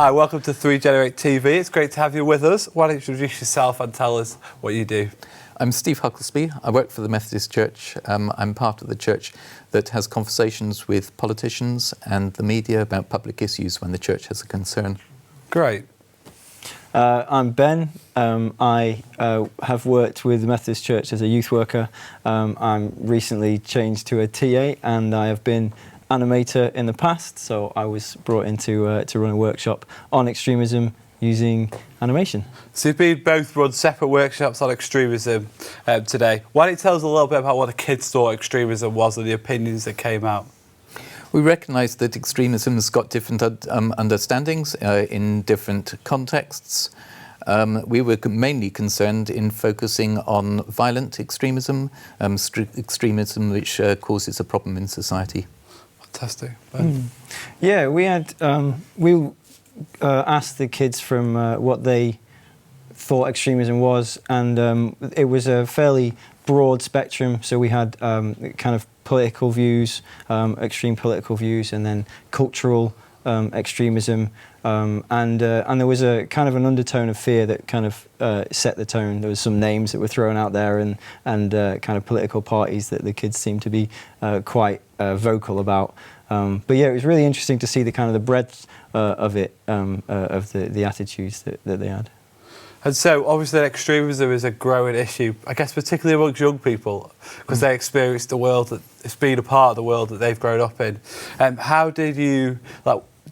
Hi, welcome to 3 Generate TV. It's great to have you with us. Why don't you introduce yourself and tell us what you do? I'm Steve Hucklesby. I work for the Methodist Church. I'm part of the church that has conversations with politicians and the media about public issues when the church has a concern. Great. I'm Ben. I have worked with the Methodist Church as a youth worker. I'm recently changed to a TA, and I have been animator in the past, so I was brought in to run a workshop on extremism using animation. So you've been both run separate workshops on extremism today. Why don't you tell us a little bit about what the kids thought extremism was and the opinions that came out? We recognise that extremism has got different understandings in different contexts. We were mainly concerned in focusing on violent extremism, extremism which causes a problem in society. Fantastic. Yeah, we had asked the kids from what they thought extremism was, and it was a fairly broad spectrum. So we had kind of political views, extreme political views, and then cultural extremism, and there was a kind of an undertone of fear that kind of set the tone. There was some names that were thrown out there, and kind of political parties that the kids seemed to be quite vocal about. But yeah, it was really interesting to see the kind of the breadth of it, of the attitudes that they had. And so, obviously, extremism is a growing issue, I guess, particularly amongst young people, because they experience the world that it's been a part of the world that they've grown up in. How did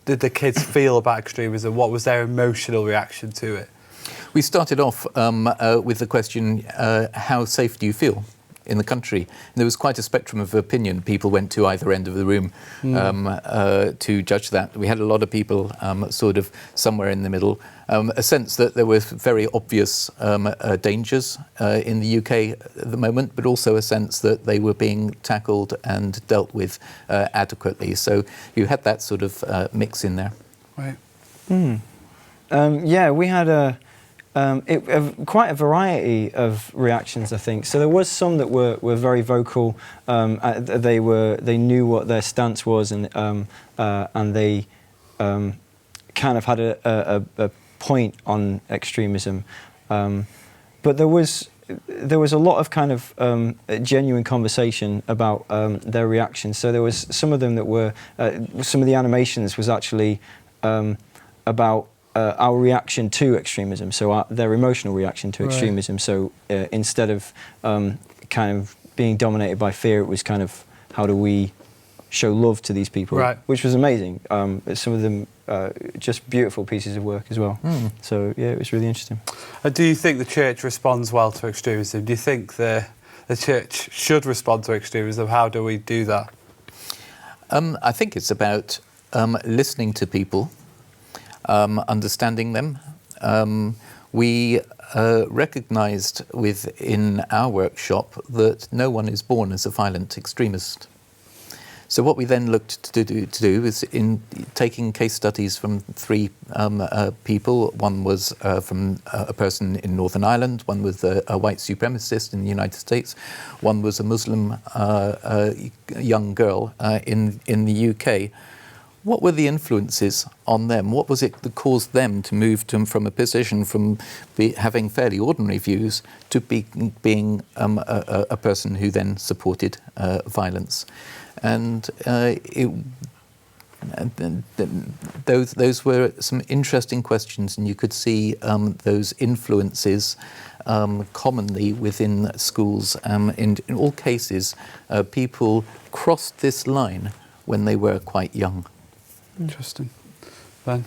did the kids feel about extremism? What was their emotional reaction to it? We started off with the question, how safe do you feel in the country? And there was quite a spectrum of opinion. People went to either end of the room to judge that. We had a lot of people sort of somewhere in the middle. A sense that there were very obvious dangers in the UK at the moment, but also a sense that they were being tackled and dealt with adequately. So you had that sort of mix in there. Right. Yeah, we had quite a variety of reactions, I think. So there was some that were very vocal. They knew what their stance was, and they kind of had a point on extremism. But there was a lot of kind of genuine conversation about their reactions. So there was some of them that were some of the animations was actually about our reaction to extremism, so their emotional reaction to extremism. Right. So instead of kind of being dominated by fear, it was kind of how do we show love to these people, right. Which was amazing. Some of them just beautiful pieces of work as well. So yeah, it was really interesting. Do you think the church responds well to extremism? Do you think the church should respond to extremism? How do we do that? I think it's about listening to people. Understanding them. We recognised within our workshop that no one is born as a violent extremist. So what we then looked to do is in taking case studies from 3 people. One was from a person in Northern Ireland, one was a white supremacist in the United States, one was a Muslim young girl in the UK. What were the influences on them? What was it that caused them to move from a position from having fairly ordinary views to being a person who then supported violence? And those were some interesting questions, and you could see those influences commonly within schools. In all cases, people crossed this line when they were quite young. Interesting. Ben?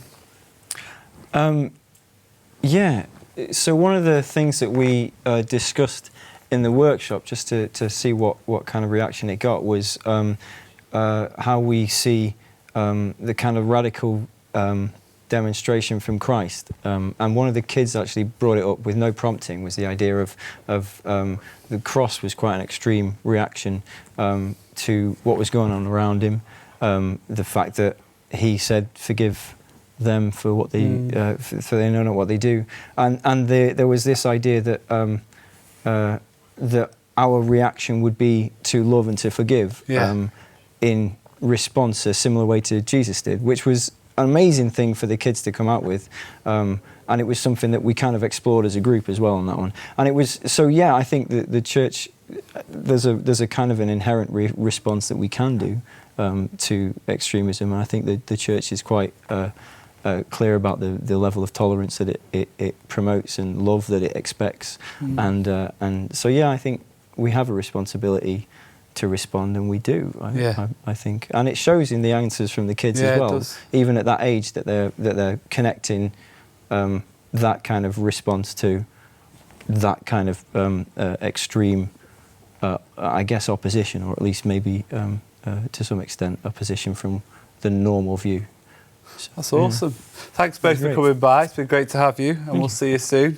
Yeah, so one of the things that we discussed in the workshop, just to see what kind of reaction it got, was how we see the kind of radical demonstration from Christ. And one of the kids actually brought it up with no prompting, was the idea of the cross was quite an extreme reaction to what was going on around him. The fact that he said, "Forgive them for what they for they know not what they do," and there was this idea that that our reaction would be to love and to forgive in response a similar way to Jesus did, which was an amazing thing for the kids to come out with. And it was something that we kind of explored as a group as well on that one. And it was, so yeah, I think that the church, there's a kind of an inherent response that we can do to extremism. And I think that the church is quite clear about the level of tolerance that it promotes and love that it expects. And so yeah, I think we have a responsibility to respond, and we do. I think, and it shows in the answers from the kids as well. Even at that age, that they're connecting that kind of response to that kind of extreme, I guess, opposition, or at least maybe to some extent opposition from the normal view. That's awesome. Thanks both for coming by. It's been great to have you, and we'll see you soon.